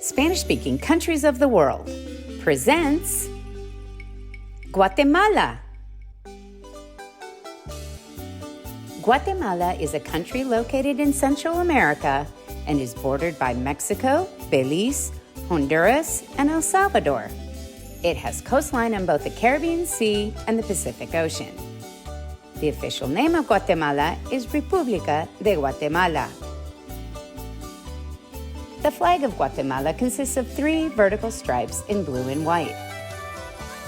Spanish-speaking countries of the world presents Guatemala. Guatemala is a country located in Central America and is bordered by Mexico, Belize, Honduras, and El Salvador. It has coastline on both the Caribbean Sea and the Pacific Ocean. The official name of Guatemala is República de Guatemala. The flag of Guatemala consists of 3 vertical stripes in blue and white.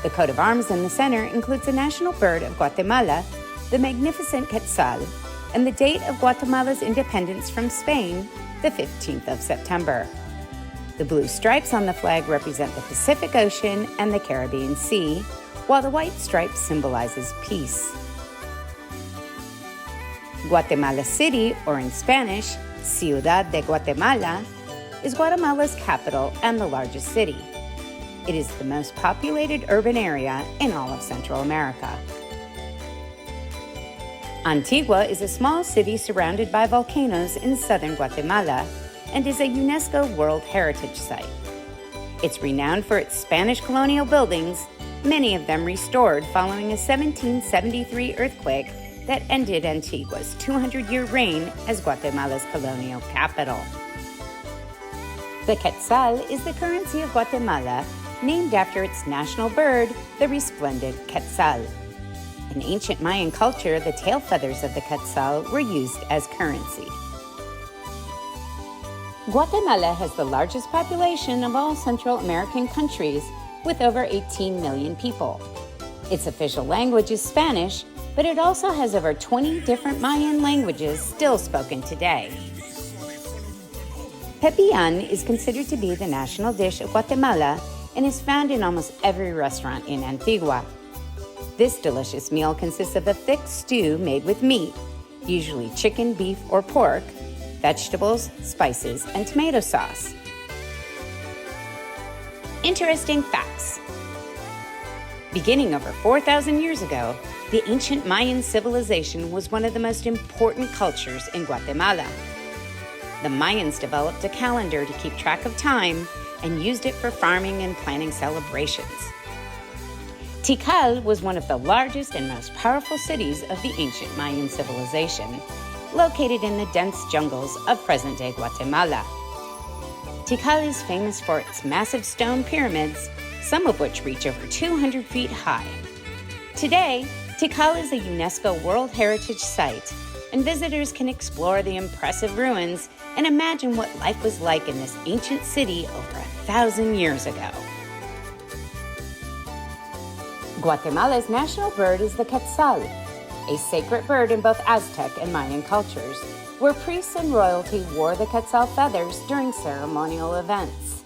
The coat of arms in the center includes the national bird of Guatemala, the magnificent quetzal, and the date of Guatemala's independence from Spain, the 15th of September. The blue stripes on the flag represent the Pacific Ocean and the Caribbean Sea, while the white stripe symbolizes peace. Guatemala City, or in Spanish, Ciudad de Guatemala, is Guatemala's capital and the largest city. It is the most populated urban area in all of Central America. Antigua is a small city surrounded by volcanoes in southern Guatemala and is a UNESCO World Heritage Site. It's renowned for its Spanish colonial buildings, many of them restored following a 1773 earthquake that ended Antigua's 200-year reign as Guatemala's colonial capital. The quetzal is the currency of Guatemala, named after its national bird, the resplendent quetzal. In ancient Mayan culture, the tail feathers of the quetzal were used as currency. Guatemala has the largest population of all Central American countries, with over 18 million people. Its official language is Spanish, but it also has over 20 different Mayan languages still spoken today. Pepillan is considered to be the national dish of Guatemala and is found in almost every restaurant in Antigua. This delicious meal consists of a thick stew made with meat, usually chicken, beef, or pork, vegetables, spices, and tomato sauce. Interesting facts. Beginning over 4,000 years ago, the ancient Mayan civilization was one of the most important cultures in Guatemala. The Mayans developed a calendar to keep track of time and used it for farming and planning celebrations. Tikal was one of the largest and most powerful cities of the ancient Mayan civilization, located in the dense jungles of present-day Guatemala. Tikal is famous for its massive stone pyramids, some of which reach over 200 feet high. Today, Tikal is a UNESCO World Heritage Site, and visitors can explore the impressive ruins and imagine what life was like in this ancient city over 1,000 years ago. Guatemala's national bird is the quetzal, a sacred bird in both Aztec and Mayan cultures, where priests and royalty wore the quetzal feathers during ceremonial events.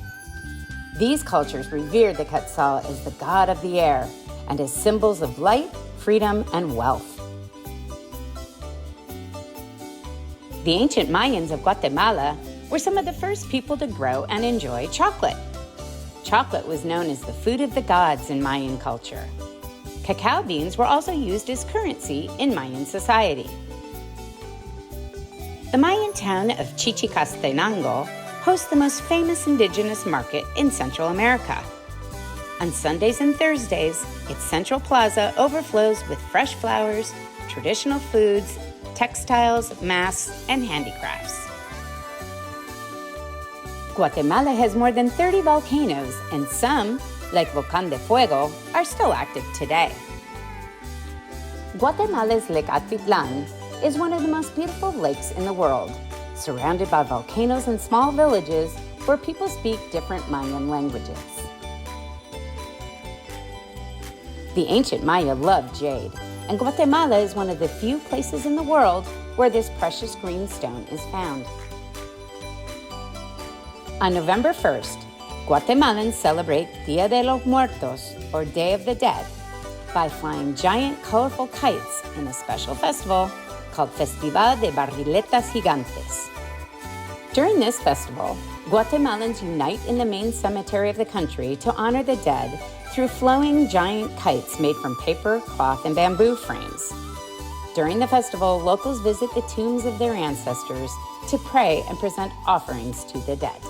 These cultures revered the quetzal as the god of the air and as symbols of light, freedom, and wealth. The ancient Mayans of Guatemala were some of the first people to grow and enjoy chocolate. Chocolate was known as the food of the gods in Mayan culture. Cacao beans were also used as currency in Mayan society. The Mayan town of Chichicastenango hosts the most famous indigenous market in Central America. On Sundays and Thursdays, its central plaza overflows with fresh flowers, traditional foods, textiles, masks, and handicrafts. Guatemala has more than 30 volcanoes, and some, like Volcán de Fuego, are still active today. Guatemala's Lake Atitlan is one of the most beautiful lakes in the world, surrounded by volcanoes and small villages where people speak different Mayan languages. The ancient Maya loved jade, and Guatemala is one of the few places in the world where this precious green stone is found. On November 1st, Guatemalans celebrate Dia de los Muertos, or Day of the Dead, by flying giant, colorful kites in a special festival called Festival de Barriletas Gigantes. During this festival, Guatemalans unite in the main cemetery of the country to honor the dead through flowing giant kites made from paper, cloth, and bamboo frames. During the festival, locals visit the tombs of their ancestors to pray and present offerings to the dead.